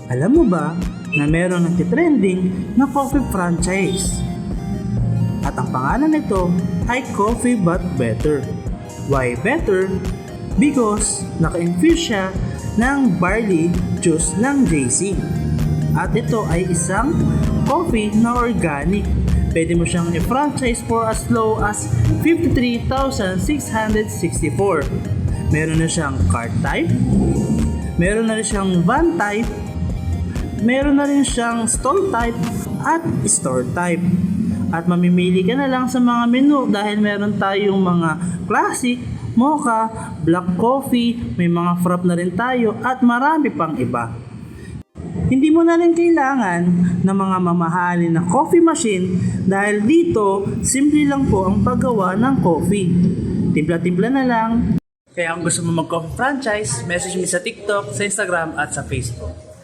Alam mo ba na meron nagtitrending na coffee franchise? At ang pangalan nito ay Coffee But Better. Why better? Because naka-infuse siya ng barley juice ng JC. At ito ay isang coffee na organic. Pwede mo siyang i-franchise for as low as 53,664. Meron na siyang cart type, meron na rin siyang van type, meron na rin siyang stall type at store type. At mamimili ka na lang sa mga menu dahil meron tayong mga classic, mocha, black coffee, may mga frap na rin tayo at marami pang iba. Hindi mo na rin kailangan ng mga mamahalin na coffee machine dahil dito, simple lang po ang paggawa ng coffee. Timpla-timpla na lang. Kaya kung gusto mo mag-coffee franchise, message me sa TikTok, sa Instagram at sa Facebook.